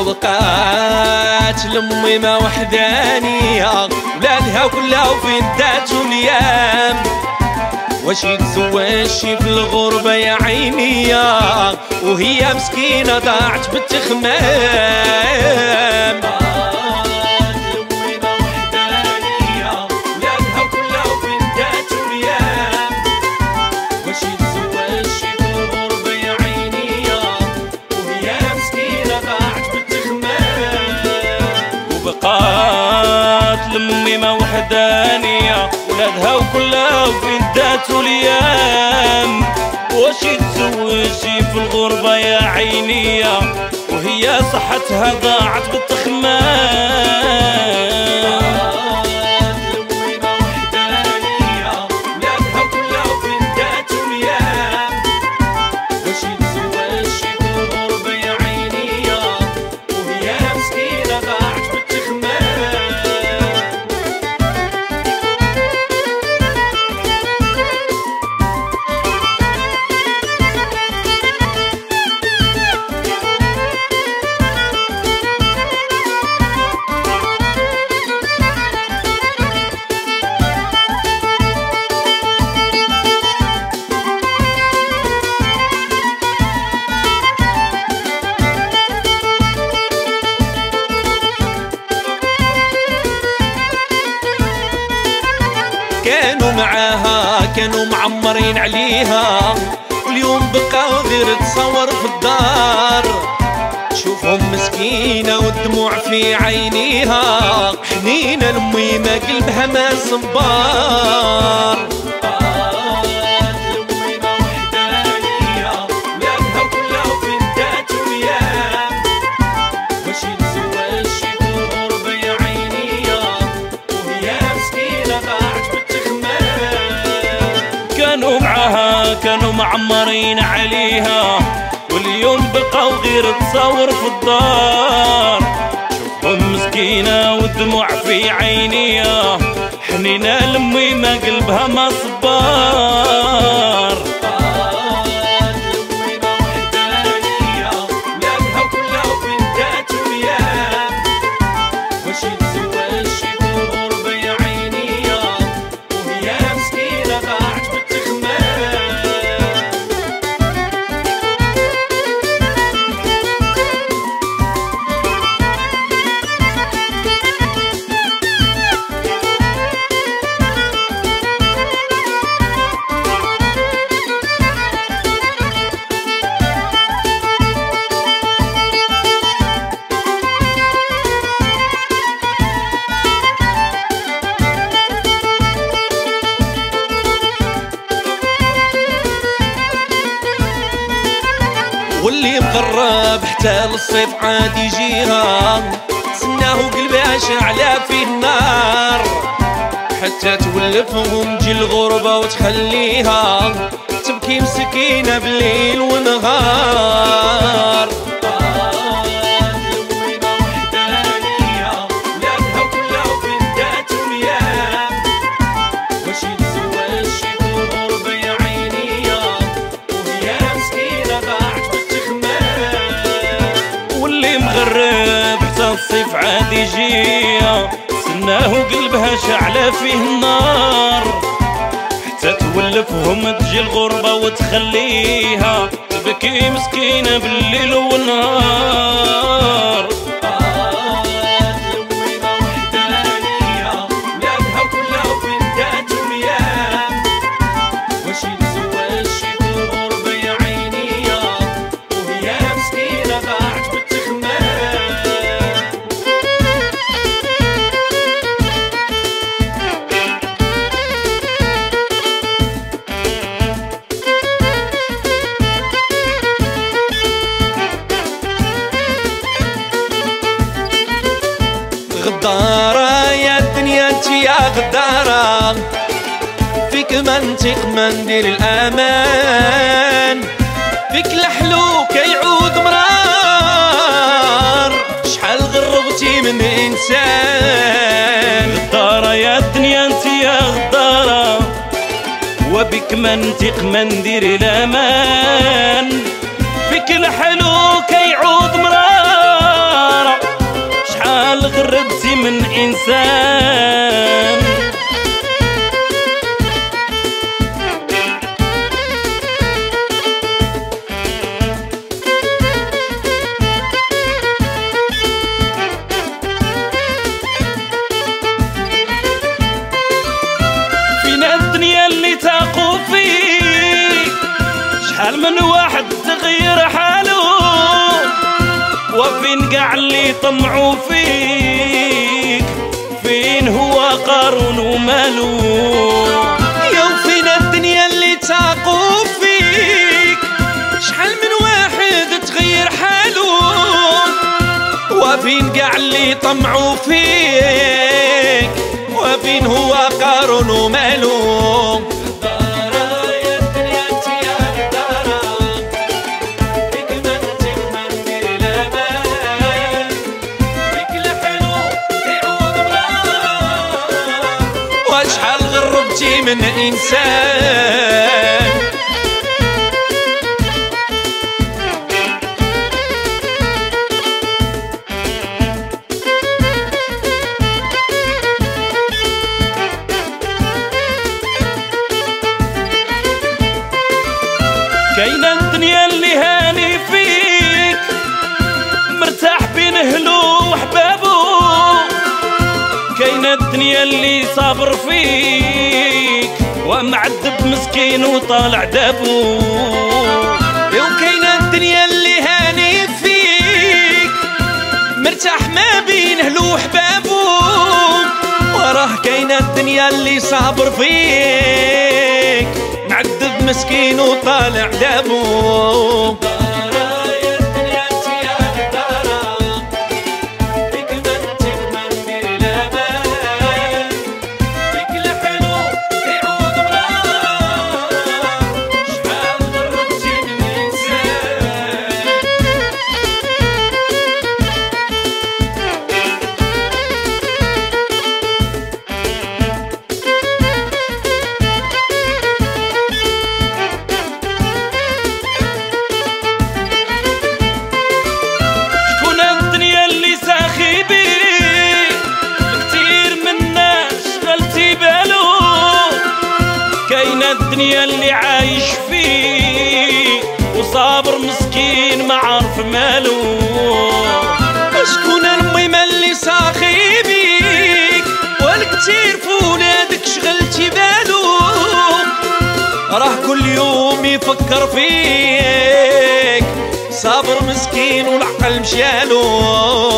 وبقات لمي ما وحدانية، ولادها كلها وفين داتو اليام. واش يتزوج شي في الغربة يا عينيا، وهي مسكينة ضاعت بالتخمام. بقات لمي ما وحدانية، ولادها وكلها وفين داتو اليام. واش يتزوجي في الغربة يا عينية، وهي صحتها ضاعت بالتخمام. كانوا معاها كانوا معمرين عليها، واليوم بقاو غير تصور في الدار. شوفهم مسكينة والدموع في عينيها، حنينة لمي ما قلبها ما صبار. كانوا معمرين عليها، واليوم بقاو غير تصور في الدار. شوفهم مسكينة والدموع في عينيها، حنينة لمي ما قلبها ما صبار. واللي مغرب حتى للصيف عاد يجيها، تسناه قلبها شعلة فيه النار. حتى تولفهم تجي الغربة وتخليها تبكي مسكينة بالليل ونهار. الصيف عاد يجيها، سناه قلبها شعلة فيه النار. حتى تولفهم تجي الغربة وتخليها تبكي مسكينة بالليل والنهار. غدارة يا الدنيا انت يا غدارة، فيك منطق ما ندير الأمان. فيك الحلو كيعود مرار، شحال غربتي من إنسان. غدارة يا الدنيا انت يا غدارة، وبك منطق ما ندير الأمان. فيك الحلو كيعود مرار، اللي طمعوا فيك فين هو قارون ومالو؟ يا وفين الدنيا اللي تاقوا فيك؟ شحال من واحد تغير حالو، وفين قاع اللي طمعوا فيك؟ وفين هو قارون ومالو؟ وشحال غربتي من إنسان كاينة الدنيا اللي هاني فيك مرتاح بين اهلو وحبابو، كاينة الدنيا اللي صابر فيك ومعذب مسكين وطالع دابو. وكاينة الدنيا اللي هاني فيك مرتاح ما بين اهلو وحبابو، وراه كاينة الدنيا اللي صابر فيك معذب مسكين وطالع دابو. الدنيا اللي عايش فيه وصابر مسكين ما عارف مالو. شكون المهم اللي ساخي بيك والكتير فولادك شغلتي بالو؟ راه كل يوم يفكر فيك صابر مسكين والعقل مشالو.